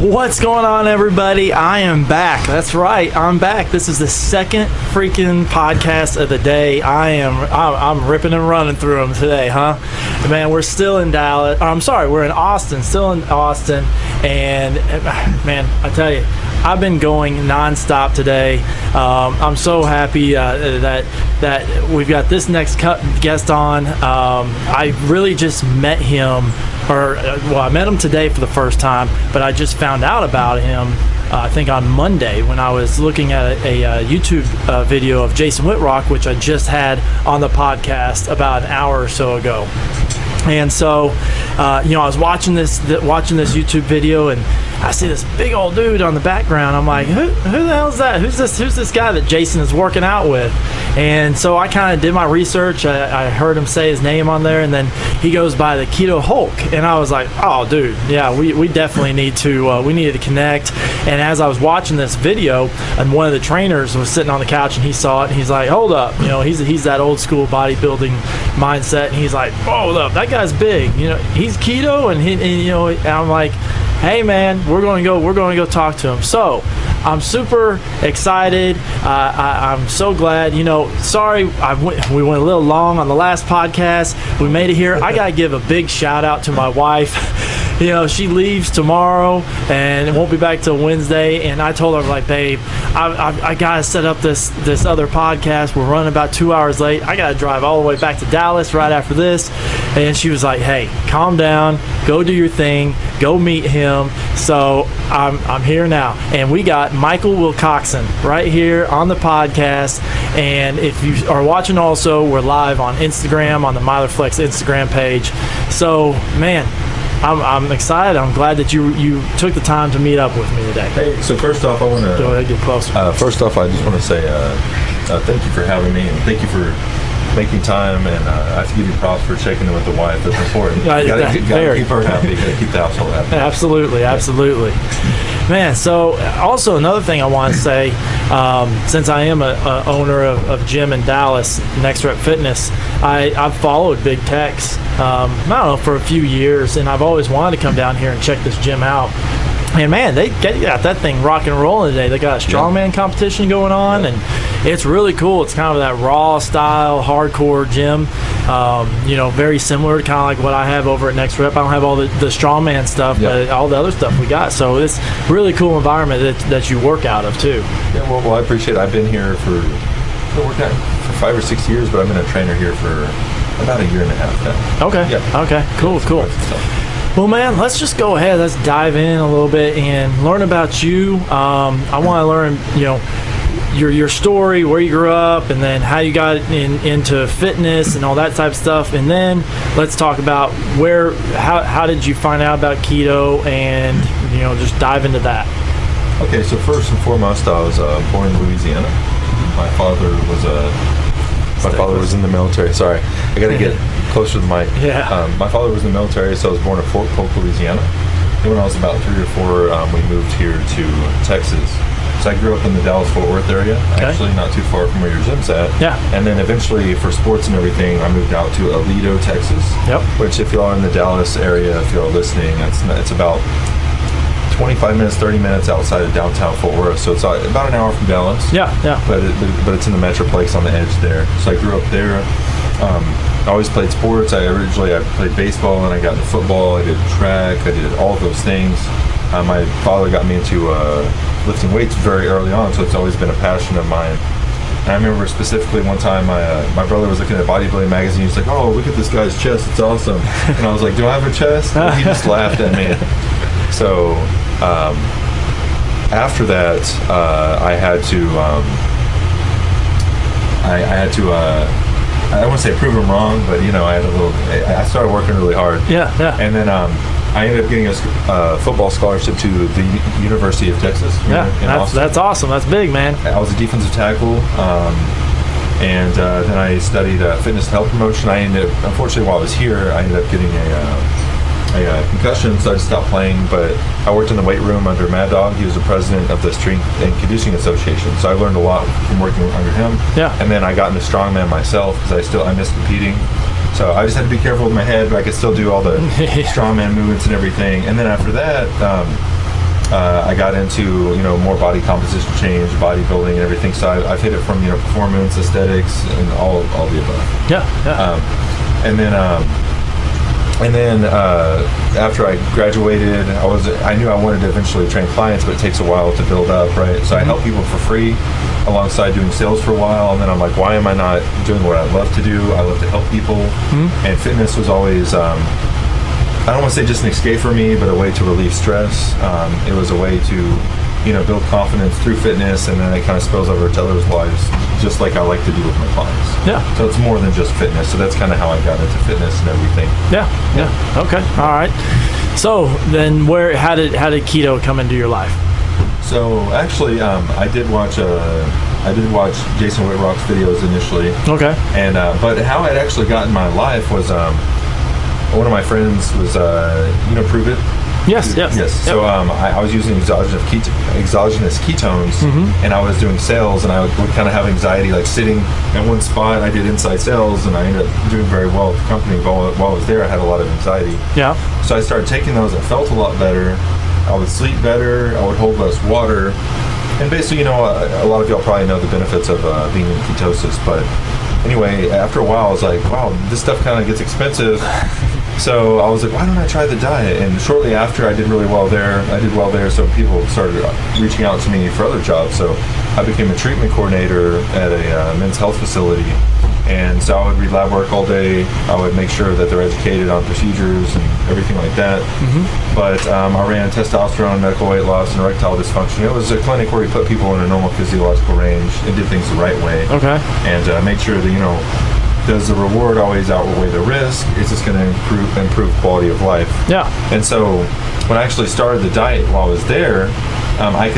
What's going on, everybody? I am back. That's right, I'm back. This is the second freaking podcast of the day. I'm ripping and running through them today, huh? Man, we're still in Dallas. I'm sorry, we're in Austin, still in Austin. And man, I tell you, I've been going nonstop today. I'm so happy that we've got this next guest on. I really just met him, I met him today for the first time, but I just found out about him I think on Monday when I was looking at a YouTube video of Jason Whitrock, which I just had on the podcast about an hour or so ago. And so, I was watching this YouTube video, and I see this big old dude on the background. I'm like, who the hell is that? Who's this guy that Jason is working out with? And so I kind of did my research. I heard him say his name on there, and then he goes by the Keto Hulk. And I was like, oh, dude, yeah, we definitely need to connect. And as I was watching this video, and one of the trainers was sitting on the couch, and he saw it, and he's like, hold up, he's that old school bodybuilding mindset, and he's like, hold up, that guy's big, he's keto, and I'm like, hey man, we're going to go talk to him. So I'm super excited. I'm so glad. Sorry, we went a little long on the last podcast. We made it here. I gotta give a big shout out to my wife. She leaves tomorrow and won't be back till Wednesday. And I told her, like, babe, I gotta set up this other podcast. We're running about 2 hours late. I gotta drive all the way back to Dallas right after this. And she was like, hey, calm down, go do your thing, go meet him. So I'm here now, and we got Mycael Wilcoxon right here on the podcast. And if you are watching, also, we're live on Instagram on the Myler Flex Instagram page. So man, I'm excited. I'm glad that you took the time to meet up with me today. Hey, so first off, I want to go ahead, get closer. First off, I just want to say thank you for having me, and thank you for making time, and I have to give you props for checking in with the wife. That's important. You gotta keep her happy. You gotta keep the household happy. Absolutely. Man, so also another thing I want to say, since I am a owner of gym in Dallas, Next Rep Fitness, I've followed Big Tex, I don't know, for a few years, and I've always wanted to come down here and check this gym out. And man, they got that thing rock and rolling today. They got a strongman competition going on, and it's really cool. It's kind of that raw style, hardcore gym. Very similar to kind of like what I have over at Next Rep. I don't have all the strongman stuff, but all the other stuff we got. So it's really cool environment that you work out of too. Yeah, well, I appreciate it. I've been here for 5 or 6 years, but I've been a trainer here for about a year and a half now. Okay. Yeah. Okay. Cool. Well, man, let's just go ahead. Let's dive in a little bit and learn about you. I want to learn, your story, where you grew up, and then how you got into fitness and all that type of stuff. And then let's talk about how did you find out about keto, and just dive into that. Okay, so first and foremost, I was born in Louisiana. My father was in the military. Sorry, I got to get closer to the mic. Yeah. My father was in the military, so I was born in Fort Polk, Louisiana. And when I was about 3 or 4, we moved here to Texas. So I grew up in the Dallas-Fort Worth area, actually not too far from where your gym's at. Yeah. And then eventually, for sports and everything, I moved out to Aledo, Texas. Yep. Which, if y'all are in the Dallas area, if y'all are listening, it's about 25 minutes, 30 minutes outside of downtown Fort Worth. So it's about an hour from Dallas. Yeah. But it's in the Metroplex on the edge there. So I grew up there. I always played sports. I played baseball, and I got into football. I did track. I did all of those things. My father got me into lifting weights very early on, so it's always been a passion of mine. And I remember specifically one time my brother was looking at Bodybuilding magazine. He's like, "Oh, look at this guy's chest. It's awesome." And I was like, "Do I have a chest?" And he just laughed at me. So after that, I had to I don't want to say prove him wrong, but I started working really hard. Yeah. And then I ended up getting a football scholarship to the University of Texas. That's awesome. That's big, man. I was a defensive tackle, and then I studied fitness and health promotion. Unfortunately, while I was here, I ended up getting a concussion, so I just stopped playing. But I worked in the weight room under Mad Dog. He was the president of the Strength and Conditioning Association, so I learned a lot from working under him. Yeah. And then I got into strongman myself because I missed competing. So I just had to be careful with my head, but I could still do all the strongman movements and everything. And then after that, I got into, more body composition change, bodybuilding, and everything. So I've hit it from, performance, aesthetics, and all the above. And then after I graduated, I knew I wanted to eventually train clients, but it takes a while to build up, right? So I help people for free alongside doing sales for a while, and then I'm like, why am I not doing what I love to do? I love to help people, and fitness was always, I don't want to say just an escape for me, but a way to relieve stress. It was a way to, build confidence through fitness, and then it kind of spills over to others' lives, just like I like to do with my clients. Yeah. So it's more than just fitness. So that's kind of how I got into fitness and everything. Yeah. Okay. All right. So then, how did keto come into your life? So actually, I did watch Jason Whitrock's videos initially. Okay. And but how it actually got in my life was one of my friends was Prove It. Yes. So I was using exogenous ketones, and I was doing sales, and I would kind of have anxiety, like sitting at one spot. I did inside sales, and I ended up doing very well with the company. While I was there, I had a lot of anxiety. Yeah. So I started taking those. I felt a lot better. I would sleep better. I would hold less water. And basically, a lot of y'all probably know the benefits of being in ketosis. But anyway, after a while, I was like, wow, this stuff kind of gets expensive. So I was like, why don't I try the diet? And shortly after, I did really well there. So people started reaching out to me for other jobs. So I became a treatment coordinator at a men's health facility. And so I would read lab work all day. I would make sure that they're educated on procedures and everything like that. But I ran testosterone, medical weight loss, and erectile dysfunction. It was a clinic where we put people in a normal physiological range and did things the right way. Okay. And made sure that, does the reward always outweigh the risk? It's just going to improve quality of life. Yeah. And so when I actually started the diet while I was there, I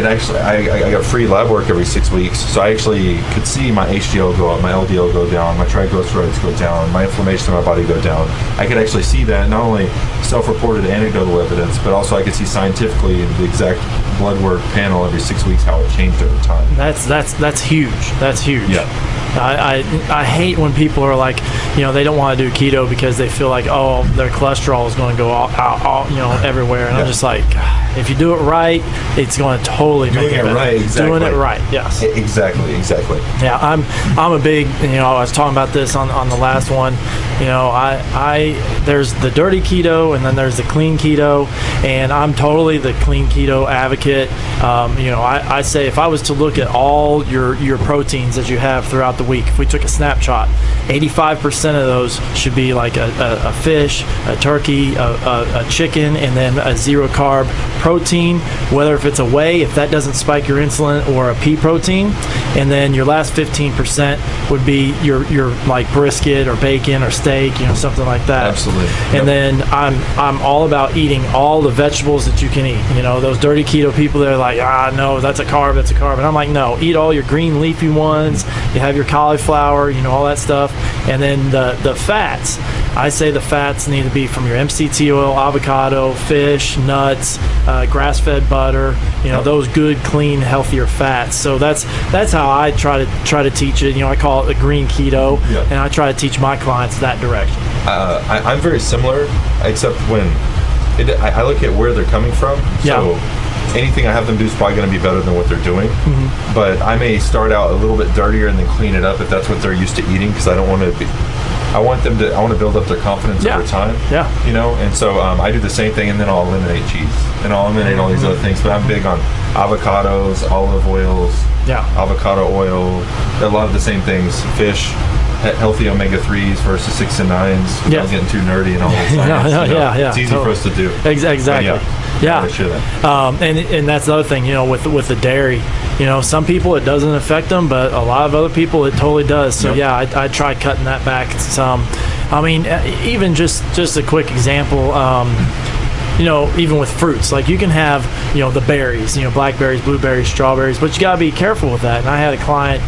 got free lab work every 6 weeks, so I actually could see my HDL go up, my LDL go down, my triglycerides go down, my inflammation in my body go down. I could actually see that, not only self-reported anecdotal evidence, but also I could see scientifically the exact blood work panel every 6 weeks how it changed over time. That's huge. That's huge. Yeah. I hate when people are like, they don't want to do keto because they feel like, oh, their cholesterol is going to go out everywhere. And I'm just like, if you do it right, it's going to totally make it better. Right, exactly. Doing it right, yes. Exactly. Yeah, I'm a big, I was talking about this on the last one. There's the dirty keto and then there's the clean keto, and I'm totally the clean keto advocate. I say if I was to look at all your proteins that you have throughout the week, if we took a snapshot, 85% of those should be like a fish, a turkey, a chicken, and then a zero carb protein, whether if it's a whey, if that doesn't spike your insulin, or a pea protein. And then your last 15% would be your like brisket or bacon or steak, something like that. Absolutely. And then I'm all about eating all the vegetables that you can eat. Those dirty keto people, they're like, no, that's a carb. And I'm like, no, eat all your green leafy ones. You have your cauliflower, all that stuff. And then the fats, I say the fats need to be from your MCT oil, avocado, fish, nuts, grass-fed butter, those good, clean, healthier fats. So that's how I try to teach it. I call it the green keto, and I try to teach my clients that direction. I'm very similar, except when I look at where they're coming from. So anything I have them do is probably going to be better than what they're doing. But I may start out a little bit dirtier and then clean it up if that's what they're used to eating, because I don't want to be. I want to build up their confidence over time. Yeah. And so I do the same thing, and then I'll eliminate cheese and I'll eliminate all these other things. But I'm big on avocados, olive oils, avocado oil, a lot of the same things. Fish, healthy omega-3s versus 6 and 9s. Without getting too nerdy and all this science. It's easy for us to do. Exactly. And that's the other thing, with the dairy. Some people it doesn't affect them, but a lot of other people it totally does. So I try cutting that back some. I mean, even just a quick example. Even with fruits, like you can have, the berries, blackberries, blueberries, strawberries, but you gotta be careful with that. And I had a client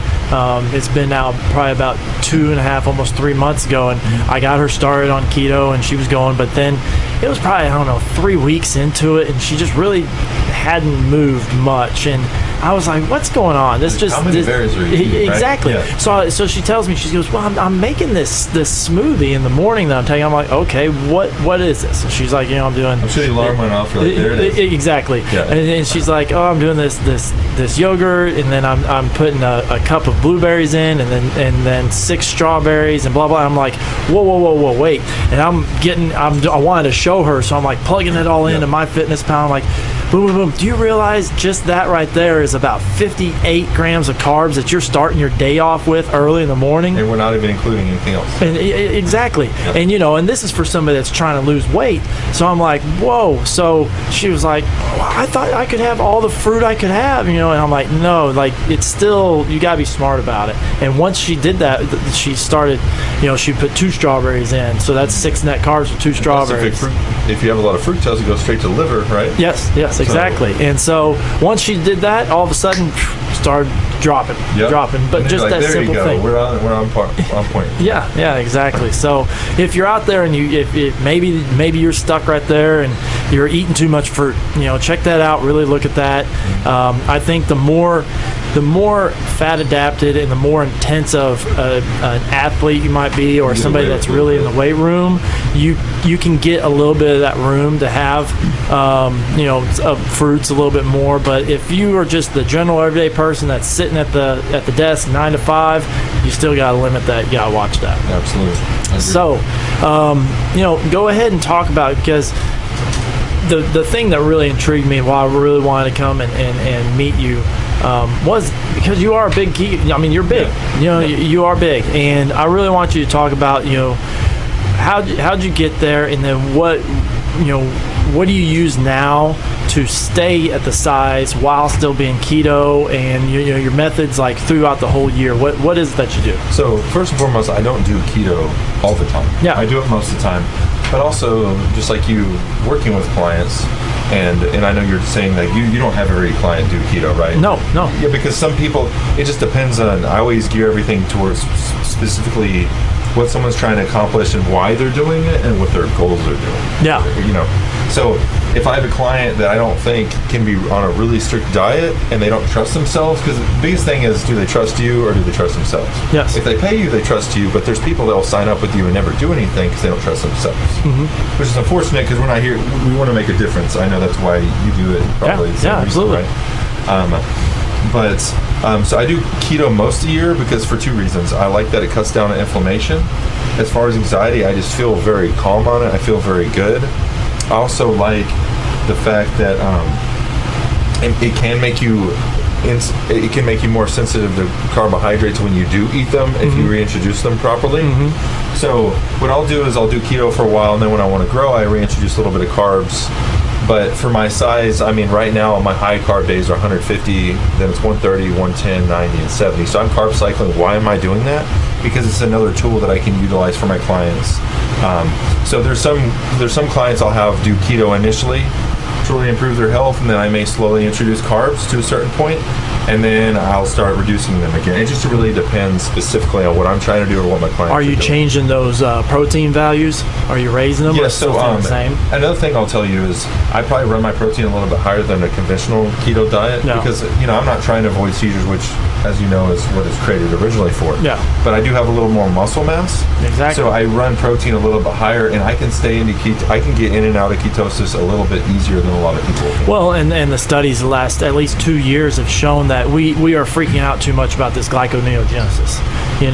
It's been now probably about 2.5, almost 3 months ago, and I got her started on keto, and she was going. But then it was probably, I don't know, 3 weeks into it, and she just really hadn't moved much. And I was like, what's going on? How many berries are you eating, exactly. Right? Yeah. So she tells me, she goes, well, I'm making this smoothie in the morning that I'm taking. I'm like, okay, what is this? And she's like, I'm doing. I'm sure the alarm went off. Like, there it is. Exactly. Yeah. And she's like, oh, I'm doing this yogurt, and then I'm putting a cup of blueberries in, and then 6 strawberries, and blah blah. I'm like, whoa, wait. And I wanted to show her, so I'm like plugging it all into MyFitnessPal. I'm like, boom, boom, boom. Do you realize just that right there is about 58 grams of carbs that you're starting your day off with early in the morning? And we're not even including anything else. And exactly. Yep. And and this is for somebody that's trying to lose weight. So I'm like, whoa. So she was like, I thought I could have all the fruit I could have, and I'm like, no, like it's still, you gotta be smart about it. And once she did that, she started, she put 2 strawberries in, so that's 6 net carbs with 2 strawberries. If you have a lot of fructose, it goes straight to the liver, right? Yes, exactly. And so once she did that, all of a sudden started dropping. But just that simple thing. We're on point. Yeah, exactly. So if you're out there and if maybe you're stuck right there and you're eating too much fruit, check that out. Really look at that. I think the more fat adapted and the more intense of an athlete you might be, or somebody that's really in the weight room, you can get a little bit of that room to have fruits a little bit more. But if you are just the general everyday person that's sitting at the desk 9 to 5, you still got to limit that. You got to watch that. Absolutely. So go ahead and talk about it, because the thing that really intrigued me, why I really wanted to come and meet you, was because you are a big you're big. You are big, and I really want you to talk about how'd you get there, and then what do you use now to stay at the size while still being keto, and your methods like throughout the whole year. What is it that you do? So first and foremost, I don't do keto all the time. Yeah, I do it most of the time, but also just like you, working with clients. And I know you're saying that you don't have every client do keto, right? No. Yeah, because some people, it just depends on, I always gear everything towards specifically what someone's trying to accomplish and why they're doing it and what their goals are doing. Yeah. So if I have a client that I don't think can be on a really strict diet and they don't trust themselves, because the biggest thing is, do they trust you or do they trust themselves? Yes. If they pay you, they trust you, but there's people that will sign up with you and never do anything because they don't trust themselves. Mm-hmm. Which is unfortunate, because we're not here, we want to make a difference. I know that's why you do it probably. Yeah, absolutely. Right? So I do keto most of the year because for 2 reasons. I like that it cuts down on inflammation. As far as anxiety, I just feel very calm on it. I feel very good. I also like the fact that it can make you more sensitive to carbohydrates when you do eat them, if you reintroduce them properly. Mm-hmm. So what I'll do is I'll do keto for a while, and then when I want to grow, I reintroduce a little bit of carbs. But for my size, right now my high carb days are 150, then it's 130, 110, 90, and 70. So I'm carb cycling. Why am I doing that? Because it's another tool that I can utilize for my clients. So there's some clients I'll have do keto initially to really improve their health, and then I may slowly introduce carbs to a certain point, and then I'll start reducing them again. It just really depends specifically on what I'm trying to do or what my clients are doing. Changing those protein values? Are you raising them? Yes, or the same? Another thing I'll tell you is I probably run my protein a little bit higher than a conventional keto diet because I'm not trying to avoid seizures, which, as you know, is what it's created originally for. Yeah. But I do have a little more muscle mass. Exactly. So I run protein a little bit higher, and I can stay into I can get in and out of ketosis a little bit easier than a lot of people can. Well, and the studies the last at least 2 years have shown that we are freaking out too much about this glyconeogenesis. Your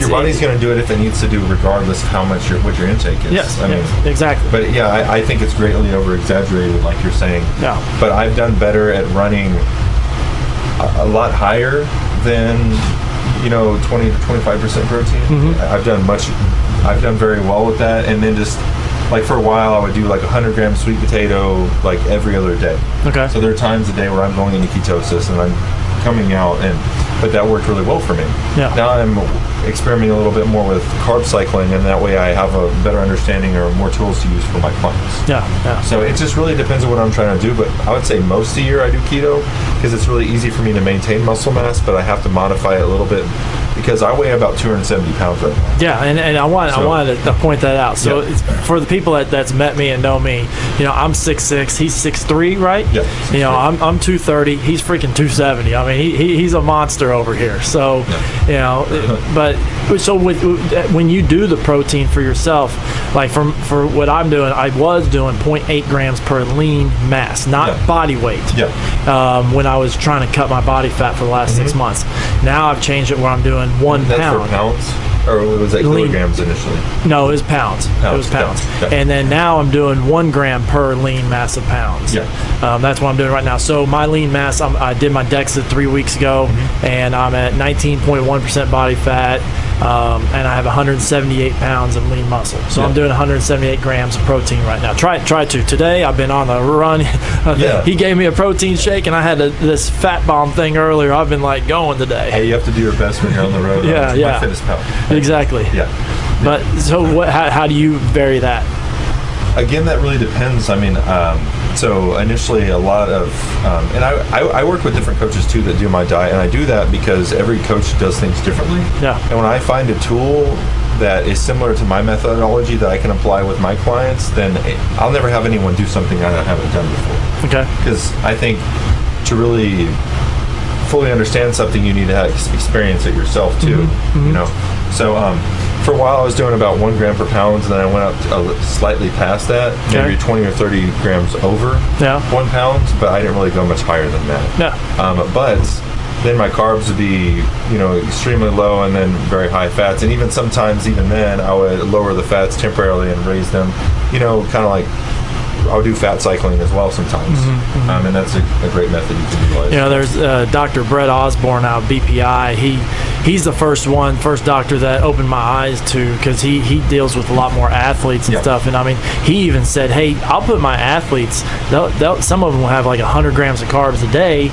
body's going to do it if it needs to do, regardless of how much what your intake is. Yes, exactly. But I think it's greatly over exaggerated, like you're saying. Yeah. But I've done better at running a lot higher than 20 to 25% protein. Mm-hmm. I've done very well with that, and then just like for a while I would do like 100 grams sweet potato like every other day. Okay. So there are times a day where I'm going into ketosis and I'm coming out, but that worked really well for me. Yeah. Now I'm experimenting a little bit more with carb cycling, and that way I have a better understanding or more tools to use for my clients. Yeah. So it just really depends on what I'm trying to do, but I would say most of the year I do keto because it's really easy for me to maintain muscle mass, but I have to modify it a little bit because I weigh about 270 pounds right now. Yeah, and I wanted to point that out. So it's, for the people that's met me and know me, I'm 6'6", he's 6'3", right? Yeah. I'm 230, he's freaking 270. I mean, he's a monster over here. So, but so when you do the protein for yourself, like for what I'm doing, I was doing 0.8 grams per lean mass, not body weight. Yeah. When I was trying to cut my body fat for the last 6 months. Now I've changed it where I'm doing 1 That's pound. for pounds? Or was that kilograms initially? No, it was pounds. It was pounds. Okay. And then now I'm doing 1 gram per lean mass of pounds. Yeah. That's what I'm doing right now. So my lean mass, I did my DEXA 3 weeks ago, and I'm at 19.1% body fat, and I have 178 pounds of lean muscle. So I'm doing 178 grams of protein right now. Try to. Today I've been on a run. He gave me a protein shake, and I had this fat bomb thing earlier. I've been like going today. Hey, you have to do your best when you're on the road. My fitness pal. Exactly. Yeah. But so how do you vary that? Again, that really depends. I mean, so initially a lot of, and I work with different coaches too that do my diet, and I do that because every coach does things differently. Yeah. And when I find a tool that is similar to my methodology that I can apply with my clients, then I'll never have anyone do something I haven't done before. Okay. Because I think to really fully understand something, you need to experience it yourself too. So for a while I was doing about 1 gram per pound, and then I went up slightly past that, maybe 20 or 30 grams over 1 pound, but I didn't really go much higher than that. But then my carbs would be extremely low and then very high fats, and even sometimes even then I would lower the fats temporarily and raise them, kind of like I'll do fat cycling as well sometimes, and that's a great method you can utilize. There's Dr. Brett Osborne out of BPI. He's the first doctor that opened my eyes to, because he deals with a lot more athletes and stuff. And I mean, he even said, hey, I'll put my athletes, some of them will have like 100 grams of carbs a day,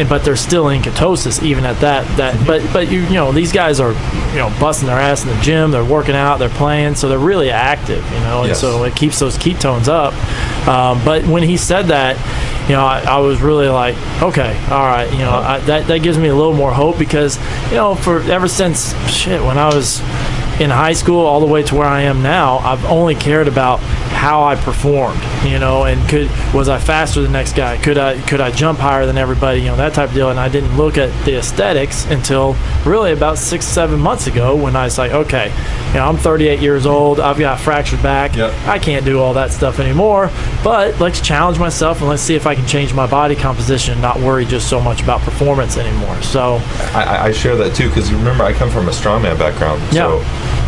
but they're still in ketosis even at that. But these guys are busting their ass in the gym, they're working out, they're playing, so they're really active, and so it keeps those ketones up. But when he said that, I was really like, okay, all right, that gives me a little more hope, because for ever since when I was in high school all the way to where I am now, I've only cared about how I performed, and was I faster than the next guy? Could I jump higher than everybody? That type of deal. And I didn't look at the aesthetics until really about 6-7 months ago, when I was like, okay, I'm 38 years old. I've got a fractured back. I can't do all that stuff anymore. But let's challenge myself and let's see if I can change my body composition and not worry just so much about performance anymore. So I share that too, because remember, I come from a strongman background. So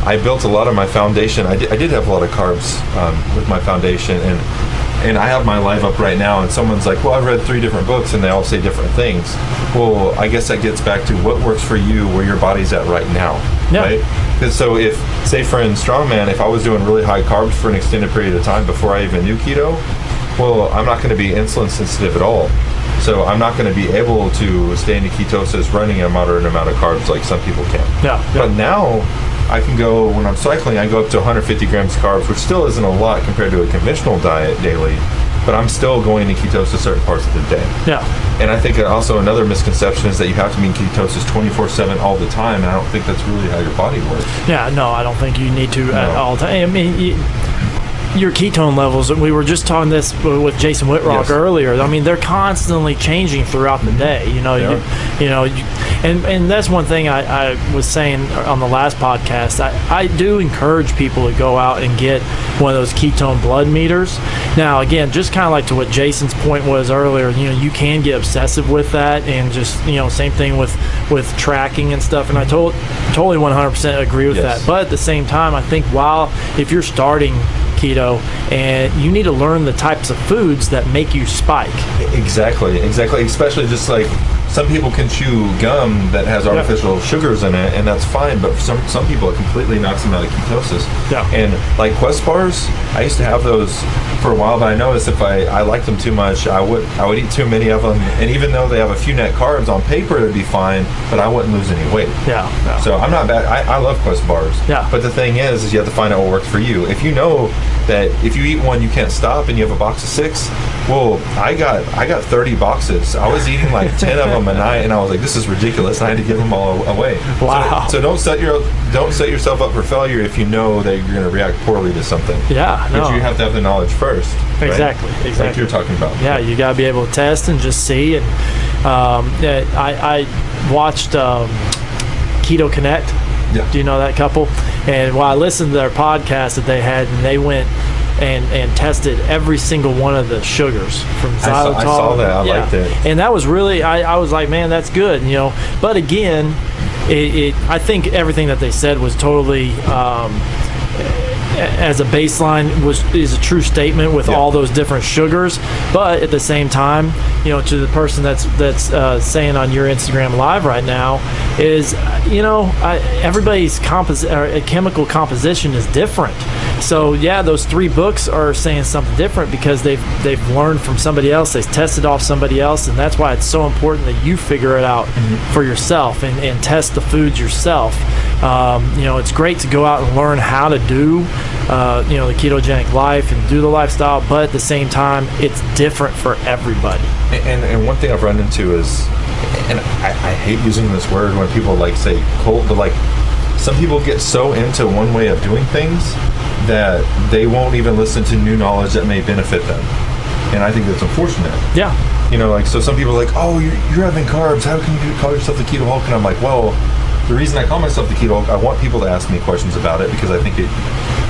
I built a lot of my foundation. I did have a lot of carbs with my foundation, and I have my live up right now, and someone's like, well, I've read 3 different books and they all say different things. Well, I guess that gets back to what works for you, where your body's at right now, right? Because so if, say for in strongman, if I was doing really high carbs for an extended period of time before I even knew keto, well, I'm not going to be insulin sensitive at all. So I'm not going to be able to stay into ketosis running a moderate amount of carbs like some people can. But now I can go, when I'm cycling, I go up to 150 grams of carbs, which still isn't a lot compared to a conventional diet daily, but I'm still going into ketosis certain parts of the day. And I think also another misconception is that you have to be in ketosis 24/7 all the time, and I don't think that's really how your body works. No, I don't think you need to at all time. I mean, your ketone levels, we were just talking this with Jason Whitrock earlier. I mean, they're constantly changing throughout the day. And that's one thing I was saying on the last podcast. I do encourage people to go out and get one of those ketone blood meters. Now, again, just kind of like to what Jason's point was earlier, you can get obsessive with that, and just, same thing with tracking and stuff. And I totally 100% agree with that. But at the same time, I think if you're starting keto, and you need to learn the types of foods that make you spike. Exactly. Especially just like some people can chew gum that has artificial sugars in it, and that's fine, but for some people it completely knocks them out of ketosis. And like Quest bars, I used to have those for a while, but I noticed if I liked them too much, I would eat too many of them, and even though they have a few net carbs on paper, it'd be fine, but I wouldn't lose any weight. Yeah. So I'm not bad. I love Quest bars. Yeah. But the thing is you have to find out what works for you. If you know that if you eat one you can't stop and you have a box of 6, well, I got 30 boxes. I was eating like 10 of them a night, and I was like, this is ridiculous. And I had to give them all away. Wow. So don't set yourself up for failure if you know that you're going to react poorly to something. Yeah. But you have to have the knowledge first. Exactly. Right? Exactly. Like you're talking about. Yeah, you got to be able to test and just see. And I watched Keto Connect. Yeah. Do you know that couple? And while I listened to their podcast that they had, and they went and tested every single one of the sugars from xylitol. I saw that. I liked it. And that was really, I was like, man, that's good. But again, I think everything that they said was totally as a baseline is a true statement with all those different sugars. But at the same time, to the person that's saying on your Instagram live right now is, everybody's chemical composition is different. So yeah, those 3 books are saying something different because they've learned from somebody else, they've tested off somebody else, and that's why it's so important that you figure it out for yourself and test the foods yourself. It's great to go out and learn how to do the ketogenic life and do the lifestyle, but at the same time, it's different for everybody. And one thing I've run into is, and I hate using this word when people say cold, but some people get so into one way of doing things that they won't even listen to new knowledge that may benefit them. And I think that's unfortunate. Yeah. So some people are like, oh, you're having carbs. How can you call yourself the Keto Hulk? And I'm like, well, the reason I call myself the Keto Hulk, I want people to ask me questions about it because I think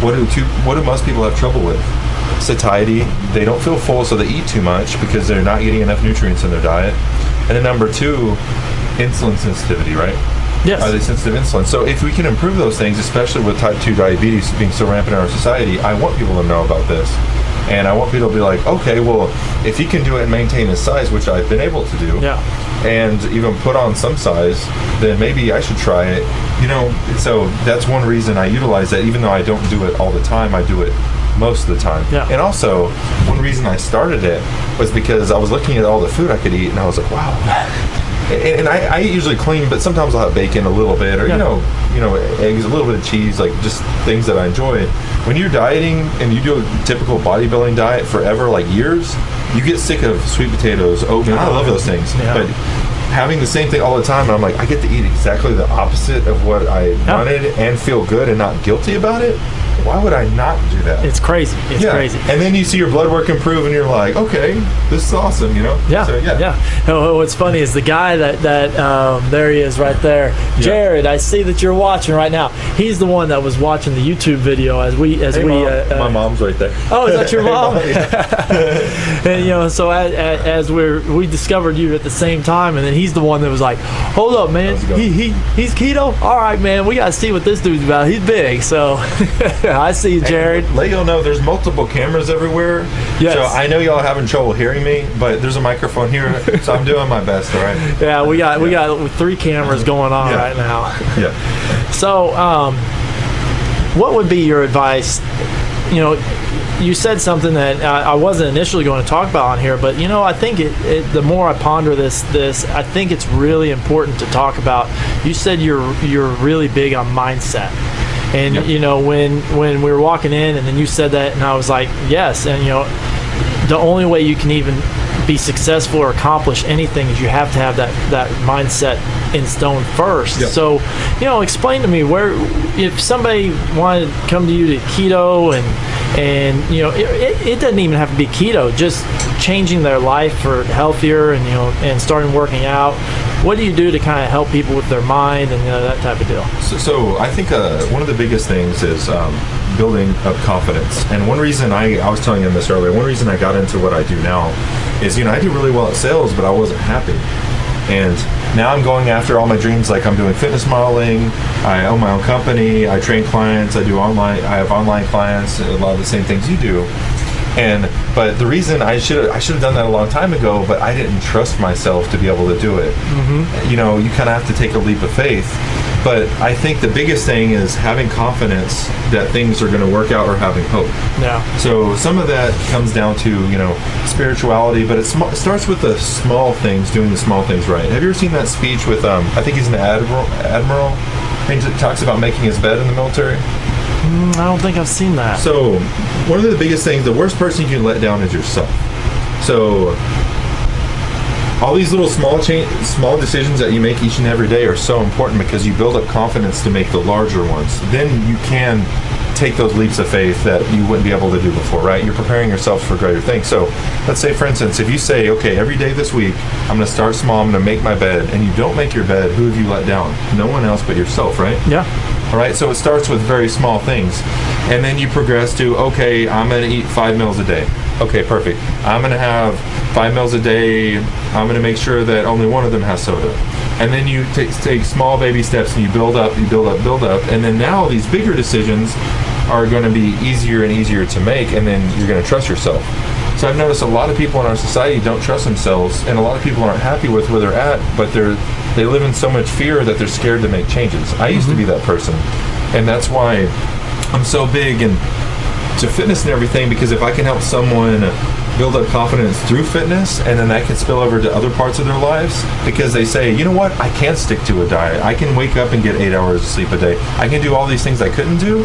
what do most people have trouble with? Satiety. They don't feel full, so they eat too much because they're not getting enough nutrients in their diet. And then number 2, insulin sensitivity, right? Yes. Are they sensitive to insulin? So if we can improve those things, especially with type 2 diabetes being so rampant in our society, I want people to know about this. And I want people to be like, okay, well, if he can do it and maintain his size, which I've been able to do, and even put on some size, then maybe I should try it. So that's one reason I utilize that. Even though I don't do it all the time, I do it most of the time. Yeah. And also, one reason I started it was because I was looking at all the food I could eat, and I was like, wow. And I eat usually clean, but sometimes I'll have bacon a little bit, or eggs, a little bit of cheese, like just things that I enjoy. When you're dieting and you do a typical bodybuilding diet forever, like years, you get sick of sweet potatoes, oatmeal. I love those things, but having the same thing all the time, and I'm like, I get to eat exactly the opposite of what I wanted and feel good and not guilty about it. Why would I not do that? It's crazy. It's crazy. And then you see your blood work improve, and you're like, okay, this is awesome, Yeah. So, yeah. What's funny is the guy that there he is right there, Jared. I see that you're watching right now. He's the one that was watching the YouTube video as we. Mom. My mom's right there. Oh, is that your mom? And so as we discovered you at the same time, and then he's the one that was like, hold up, man, he's keto. All right, man, we got to see what this dude's about. He's big, so. I see you, Jared. Hey, let y'all know there's multiple cameras everywhere. Yes. So I know y'all having trouble hearing me, but there's a microphone here, so I'm doing my best, all right? Yeah, we got 3 cameras going on right now. Yeah. So, what would be your advice? You said something that I wasn't initially going to talk about on here, but I think the more I ponder this, I think it's really important to talk about. You said you're really big on mindset. And when we were walking in, and then you said that, and I was like, yes. And the only way you can even be successful or accomplish anything is you have to have that mindset in stone first. Yep. So, explain to me if somebody wanted to come to you to keto and it doesn't even have to be keto, just changing their life for healthier and starting working out. What do you do to kind of help people with their mind and that type of deal? So I think one of the biggest things is building up confidence. And one reason I was telling him this earlier, one reason I got into what I do now is, I do really well at sales, but I wasn't happy. And now I'm going after all my dreams. Like I'm doing fitness modeling, I own my own company, I train clients, I have online clients, a lot of the same things you do. But the reason I should have done that a long time ago, but I didn't trust myself to be able to do it. Mm-hmm. You kind of have to take a leap of faith. But I think the biggest thing is having confidence that things are going to work out or having hope. Yeah. So some of that comes down to, spirituality, but it starts with the small things, doing the small things right. Have you ever seen that speech with, I think he's an admiral, he talks about making his bed in the military? I don't think I've seen that. So one of the biggest things, the worst person you can let down is yourself. So all these little small decisions that you make each and every day are so important because you build up confidence to make the larger ones. Then you can take those leaps of faith that you wouldn't be able to do before, right? You're preparing yourself for greater things. So let's say, for instance, if you say, okay, every day this week, I'm going to start small, I'm going to make my bed, and you don't make your bed, who have you let down? No one else but yourself, right? Yeah. All right, so it starts with very small things. And then you progress to, okay, I'm going to eat 5 meals a day. Okay, perfect. I'm going to have 5 meals a day. I'm going to make sure that only one of them has soda. And then you take small baby steps and you build up. And then now these bigger decisions are going to be easier and easier to make, and then you're going to trust yourself. So I've noticed a lot of people in our society don't trust themselves, and a lot of people aren't happy with where they're at, but they live in so much fear that they're scared to make changes. I used to be that person, and that's why I'm so big into fitness and everything, because if I can help someone build up confidence through fitness, and then that can spill over to other parts of their lives, because they say, you know what, I can stick to a diet, I can wake up and get 8 hours of sleep a day, I can do all these things I couldn't do,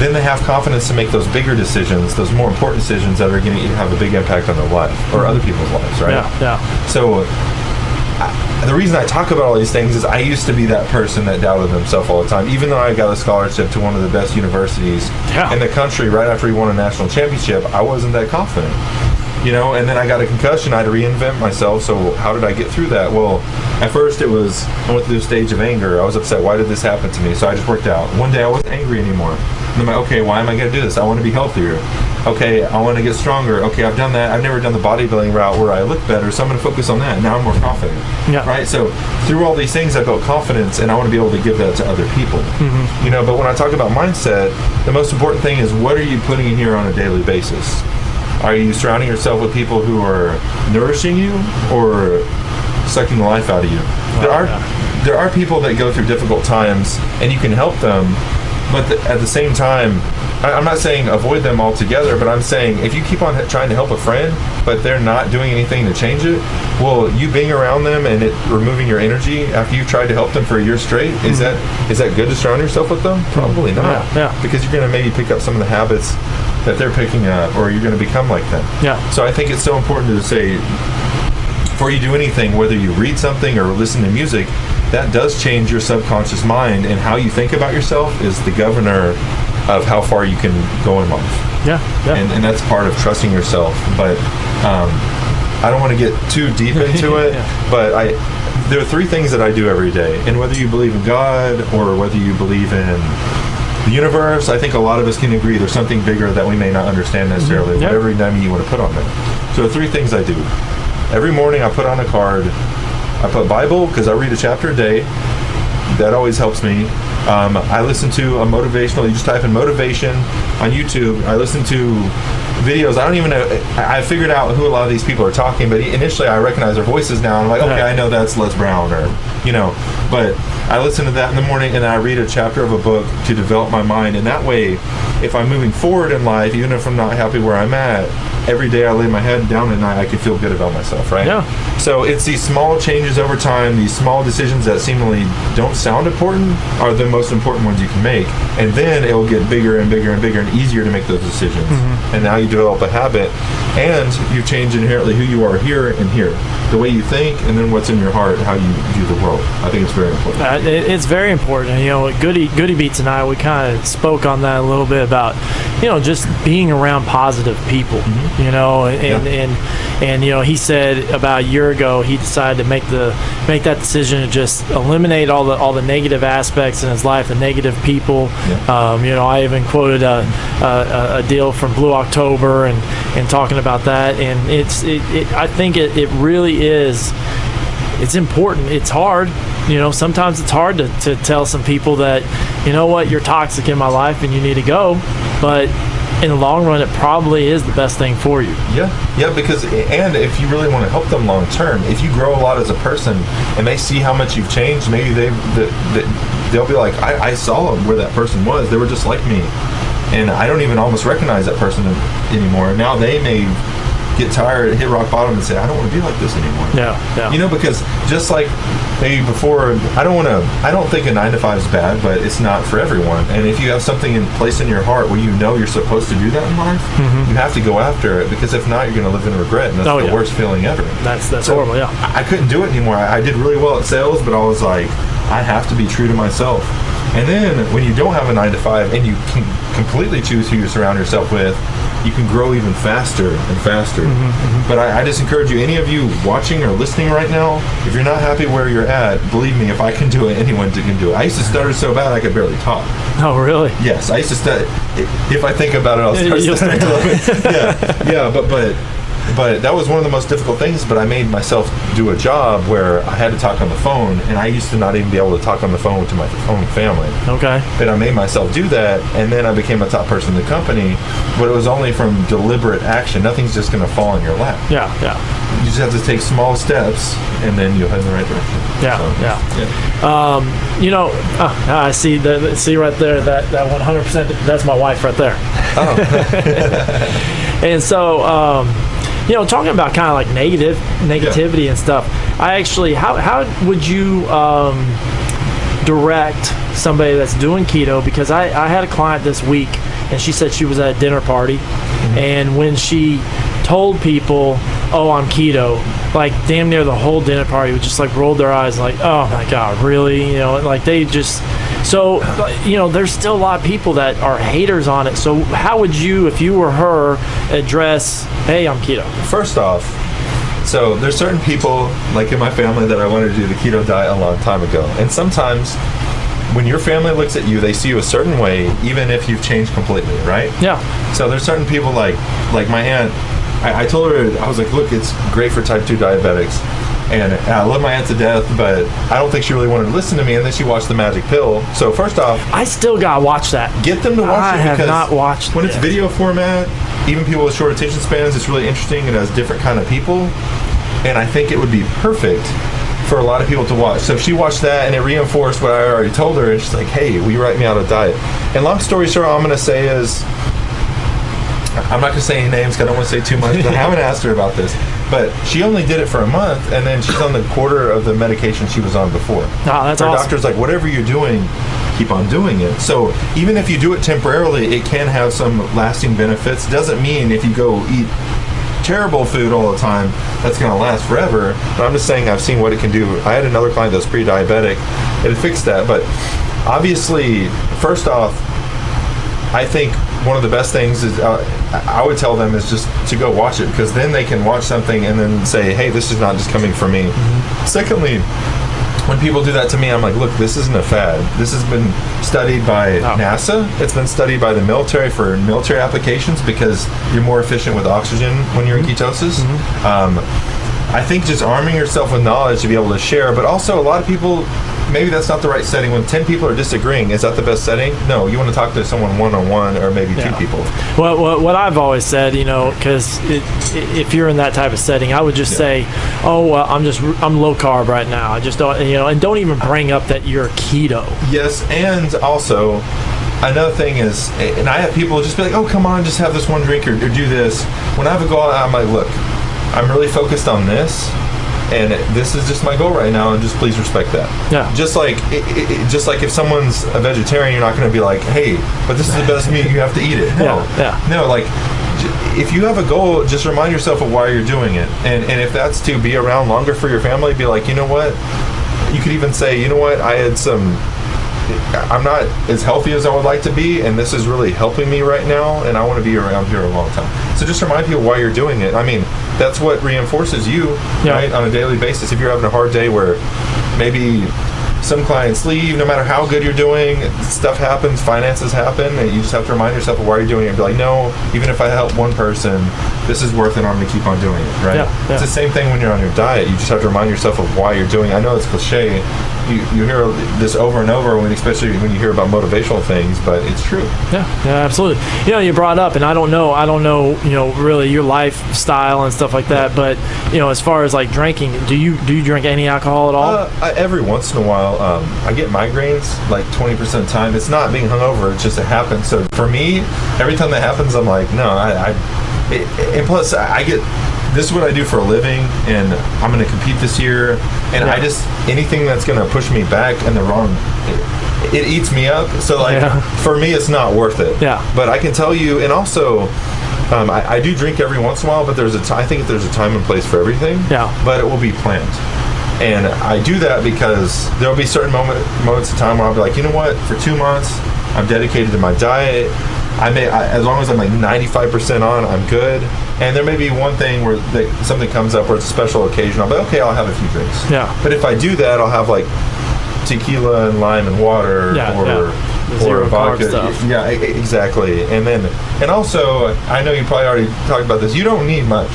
then they have confidence to make those bigger decisions, those more important decisions that are going to have a big impact on their life or other people's lives, right? Yeah. So the reason I talk about all these things is I used to be that person that doubted himself all the time. Even though I got a scholarship to one of the best universities in the country right after he won a national championship, I wasn't that confident. And then I got a concussion. I had to reinvent myself. So how did I get through that? Well, at first I went through a stage of anger. I was upset. Why did this happen to me? So I just worked out. One day I wasn't angry anymore. And I'm like, okay, why am I going to do this? I want to be healthier. Okay, I want to get stronger. Okay, I've done that. I've never done the bodybuilding route where I look better, so I'm going to focus on that. Now I'm more confident. Yeah. Right? So through all these things, I built confidence, and I want to be able to give that to other people. But when I talk about mindset, the most important thing is, what are you putting in here on a daily basis? Are you surrounding yourself with people who are nourishing you or sucking the life out of you? There are people that go through difficult times, and you can help them, but at the same time, I'm not saying avoid them altogether, but I'm saying if you keep on trying to help a friend, but they're not doing anything to change it, well, you being around them and it removing your energy after you've tried to help them for a year straight, is that good to surround yourself with them? Probably not. Yeah. Because you're going to maybe pick up some of the habits that they're picking up, or you're going to become like them. Yeah. So I think it's so important to say, before you do anything, whether you read something or listen to music, that does change your subconscious mind, and how you think about yourself is the governor of how far you can go in life. Yeah. And that's part of trusting yourself. But I don't want to get too deep into it, but there are 3 things that I do every day. And whether you believe in God or whether you believe in the universe, I think a lot of us can agree there's something bigger that we may not understand necessarily, whatever name you want to put on there. So 3 things I do. Every morning I put on a card. I put Bible, because I read a chapter a day. That always helps me. I listen to a motivational, you just type in motivation on YouTube. I listen to videos. I don't even know, I figured out who a lot of these people are talking, but initially I recognize their voices now. I'm like, okay, I know that's Les Brown, or, but I listen to that in the morning, and then I read a chapter of a book to develop my mind. And that way, if I'm moving forward in life, even if I'm not happy where I'm at, every day I lay my head down at night, I can feel good about myself, right? Yeah. So it's these small changes over time, these small decisions that seemingly don't sound important are the most important ones you can make. And then it will get bigger and bigger and bigger and easier to make those decisions. And now you develop a habit, and you change inherently who you are here and here. The way you think, and then what's in your heart, how you view the world. I think it's very important. It's very important. Goody Beats and I, we kind of spoke on that a little bit about, just being around positive people. And he said about a year ago he decided to make that decision to just eliminate all the negative aspects in his life, the negative people. I even quoted a deal from Blue October and talking about that, and I think it really is. It's important. It's hard. Sometimes it's hard to tell some people that, you're toxic in my life and you need to go. But in the long run, it probably is the best thing for you. Yeah, because, and if you really want to help them long term, if you grow a lot as a person and they see how much you've changed, maybe they'll be like, I saw where that person was. They were just like me. And I don't even almost recognize that person anymore. Now they may get tired, hit rock bottom, and say, I don't want to be like this anymore. Yeah. You know, because just like maybe before, I don't think a 9 to 5 is bad, but it's not for everyone. And if you have something in place in your heart where you know you're supposed to do that in life, you have to go after it, because if not, you're going to live in regret, and that's the worst feeling ever. That's horrible. Yeah. I couldn't do it anymore. I did really well at sales, but I was like, I have to be true to myself. And then when you don't have a 9 to 5 and you can completely choose who you surround yourself with, you can grow even faster and faster. But I just encourage you, any of you watching or listening right now, if you're not happy where you're at, believe me, if I can do it, anyone can do it. I used to stutter so bad I could barely talk. Oh, really? Yes, I used to stutter. If I think about it, I'll start stuttering a little bit. Yeah, but that was one of the most difficult things. But I made myself do a job where I had to talk on the phone, and I used to not even be able to talk on the phone to my own family. Okay. But I made myself do that, and then I became a top person in the company. But it was only from deliberate action. Nothing's just going to fall in your lap. Yeah. You just have to take small steps, and then you'll head in the right direction. You know, I see right there that 100%. That's my wife right there. Oh. And so. You know, talking about kind of like negativity and stuff, I actually, how would you direct somebody that's doing keto? Because I had a client this week, and she said she was at a dinner party, and when she told people, oh, I'm keto, like damn near the whole dinner party would just like rolled their eyes like, oh my God, really? You know, like they just... So, you know, there's still a lot of people that are haters on it. So how would you, if you were her, address, hey, I'm keto? First off, so there's certain people, like in my family, that I wanted to do the keto diet a long time ago. And sometimes when your family looks at you, they see you a certain way, even if you've changed completely, right? Yeah. So there's certain people like my aunt. I told her, I was like, look, it's great for type 2 diabetics. And I love my aunt to death, but I don't think she really wanted to listen to me. And then she watched The Magic Pill. So first off, I still gotta watch that. Get them to watch it. I have not watched when it's video format, even people with short attention spans, it's really interesting. It has different kind of people, and I think it would be perfect for a lot of people to watch. So if she watched that and it reinforced what I already told her, and she's like, hey, will you write me out a diet? And long story short, all I'm going to say is, I'm not going to say any names because I don't want to say too much, but I haven't asked her about this. But she only did it for a month, and then she's on the quarter of the medication she was on before. Oh, that's her awesome. doctor's like, whatever you're doing, keep on doing it. So even if you do it temporarily, it can have some lasting benefits. Doesn't mean if you go eat terrible food all the time, that's going to last forever. But I'm just saying I've seen what it can do. I had another client that was pre-diabetic. It fixed that. But obviously, first off, I think one of the best things is I would tell them is just to go watch it, because then they can watch something and then say, hey, this is not just coming from me. Secondly, when people do that to me, I'm like, look, this isn't a fad. This has been studied by NASA. It's been studied by the military for military applications, because you're more efficient with oxygen when you're in ketosis. I think just arming yourself with knowledge to be able to share, but also a lot of people, maybe that's not the right setting. When 10 people are disagreeing, is that the best setting? No, you want to talk to someone one-on-one, or maybe two people. Well, what I've always said, you know, because if you're in that type of setting, I would just say, oh, I'm low carb right now. I just don't, you know, and don't even bring up that you're keto. Yes, and also, another thing is, and I have people just be like, oh, come on, just have this one drink or do this. When I have a goal, I'm like, look, I'm really focused on this, and this is just my goal right now, and just please respect that. Yeah. Just like just like if someone's a vegetarian, you're not going to be like, hey, but this is the best meat, you have to eat it. No. No, like, if you have a goal, just remind yourself of why you're doing it. And if that's to be around longer for your family, be like, you know what? You could even say, you know what? I'm not as healthy as I would like to be, and this is really helping me right now, and I want to be around here a long time. So just remind people why you're doing it. I mean, that's what reinforces you, right, on a daily basis. If you're having a hard day where maybe some clients leave, no matter how good you're doing, stuff happens, finances happen, and you just have to remind yourself of why you're doing it and be like, no, even if I help one person, this is worth it, I'm going to keep on doing it, right? It's the same thing when you're on your diet. You just have to remind yourself of why you're doing it. I know it's cliche, you hear this over and over, especially when you hear about motivational things, but it's true. Yeah, absolutely. You brought up, and I don't know, really your lifestyle and stuff like that, but as far as like drinking, do you drink any alcohol at all? Every once in a while, I get migraines like 20% of the time. It's not being hungover; it's just it happens. So for me, every time that happens, I'm like, no, and plus I get. This is what I do for a living, and I'm going to compete this year, and I just, anything that's going to push me back in the wrong, it eats me up. So, for me, it's not worth it. Yeah. But I can tell you, and also, I do drink every once in a while, but I think there's a time and place for everything. Yeah. But it will be planned. And I do that because there'll be certain moments of time where I'll be like, you know what, for 2 months, I'm dedicated to my diet. As long as I'm like 95% on, I'm good. And there may be one thing where something comes up where it's a special occasion. I'll be like, okay, I'll have a few drinks. Yeah. But if I do that, I'll have like tequila and lime and water, or vodka. Stuff. Yeah, exactly. And also, I know you probably already talked about this. You don't need much.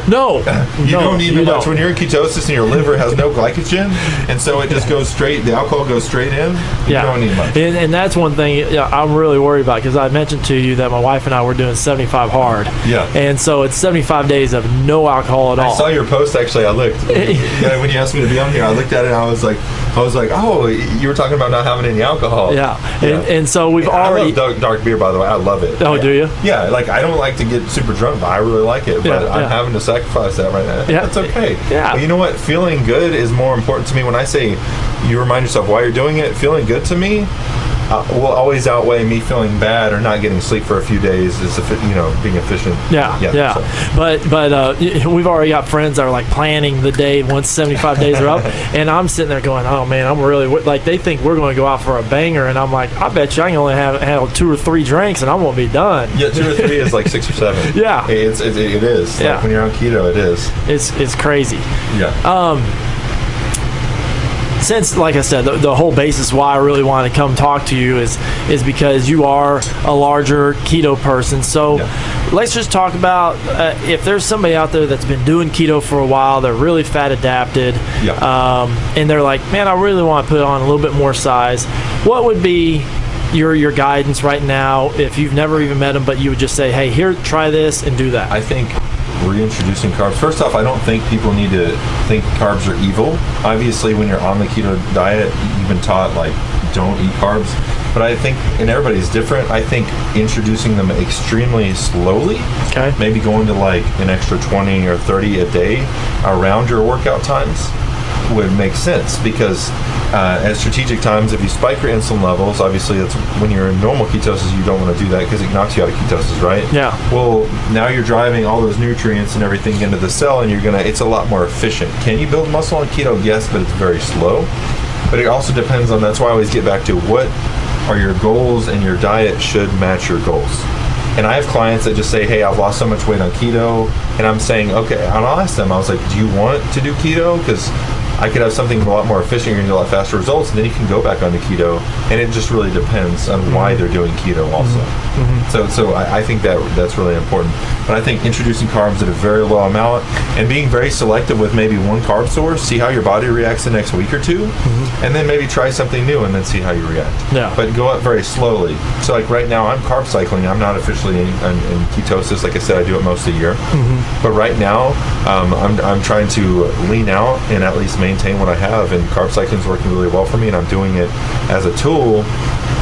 No, you don't need much. Don't. When you're in ketosis and your liver has no glycogen, and so it just goes straight. The alcohol goes straight in. You don't need much. And that's one thing I'm really worried about, because I mentioned to you that my wife and I were doing 75 hard. Yeah. And so it's 75 days of no alcohol at all. I saw your post actually. I looked. When you asked me to be on here, I looked at it and I was like, oh, you were talking about not having any alcohol. Yeah. And so we've already. I love dark beer, by the way. I love it. Oh, do you? Yeah. Like, I don't like to get super drunk, but I really like it. But I'm having to sacrifice that right now. Yeah. That's okay. Yeah. But you know what? Feeling good is more important to me. When I say you remind yourself why you're doing it, feeling good to me will always outweigh me feeling bad or not getting sleep for a few days. Is being efficient. Yeah. So. But we've already got friends that are like planning the day once 75 days are up, and I'm sitting there going, oh man, I'm really like, they think we're going to go out for a banger, and I'm like, I bet you I can only have 2 or 3 drinks and I won't be done. Yeah, 2 or 3 is like 6 or 7. Yeah, it is. Yeah. Like when you're on keto, it is. It's crazy. Yeah. Since, like I said, the whole basis why I really want to come talk to you is because you are a larger keto person. So let's just talk about if there's somebody out there that's been doing keto for a while, they're really fat adapted, and they're like, man, I really want to put on a little bit more size. What would be your guidance right now if you've never even met them, but you would just say, hey, here, try this and do that? I think reintroducing carbs. First off, I don't think people need to think carbs are evil. Obviously, when you're on the keto diet, you've been taught, like, don't eat carbs. But I think, and everybody's different, I think introducing them extremely slowly, maybe going to like an extra 20 or 30 a day around your workout times would make sense, because at strategic times, if you spike your insulin levels, obviously that's when you're in normal ketosis, you don't want to do that because it knocks you out of ketosis, right? Yeah. Well, now you're driving all those nutrients and everything into the cell, and it's a lot more efficient. Can you build muscle on keto? Yes, but it's very slow. But it also depends on, that's why I always get back to what are your goals, and your diet should match your goals. And I have clients that just say, hey, I've lost so much weight on keto, and I'm saying, okay, and I'll ask them, I was like, do you want to do keto? Because I could have something a lot more efficient, you're going to get a lot faster results, and then you can go back onto keto. And it just really depends on why they're doing keto also. So I think that's really important. But I think introducing carbs at a very low amount and being very selective with maybe one carb source, see how your body reacts the next week or two, and then maybe try something new and then see how you react. Yeah. But go up very slowly. So like right now, I'm carb cycling. I'm not officially in ketosis. Like I said, I do it most of the year. But right now, I'm trying to lean out and at least maintain what I have, and carb cycling is working really well for me, and I'm doing it as a tool.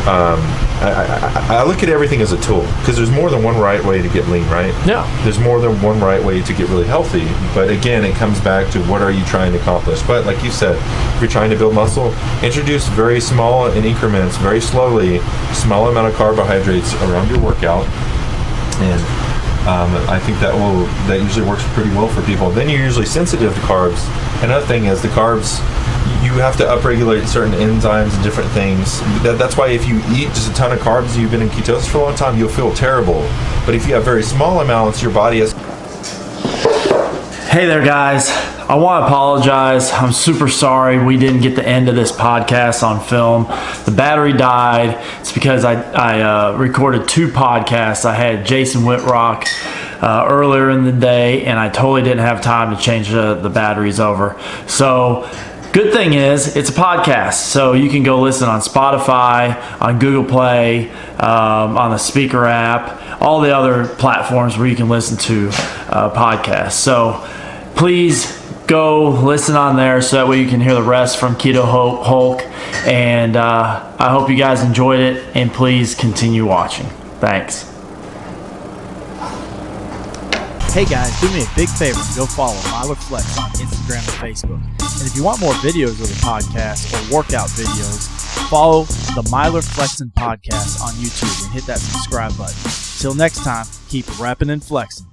I look at everything as a tool, because there's more than one right way to get lean, right? Yeah. There's more than one right way to get really healthy. But again, it comes back to what are you trying to accomplish. But like you said, if you're trying to build muscle, introduce very small in increments, very slowly, small amount of carbohydrates around your workout. And I think that usually works pretty well for people. Then you're usually sensitive to carbs. Another thing is the carbs, you have to upregulate certain enzymes and different things. That's why if you eat just a ton of carbs, you've been in ketosis for a long time, you'll feel terrible. But if you have very small amounts, your body has... Hey there, guys. I want to apologize. I'm super sorry we didn't get the end of this podcast on film. The battery died. It's because I recorded 2 podcasts. I had Jason Whitrock earlier in the day, and I totally didn't have time to change the batteries over. So Good thing is, it's a podcast, so you can go listen on Spotify, on Google Play, on the Speaker app, all the other platforms where you can listen to podcasts. So please go listen on there so that way you can hear the rest from Keto Hulk. And I hope you guys enjoyed it, and please continue watching. Thanks. Hey guys, do me a big favor and go follow Myler Flex on Instagram and Facebook. And if you want more videos of the podcast or workout videos, follow the Myler Flexing podcast on YouTube and hit that subscribe button. Till next time, keep repping and flexing.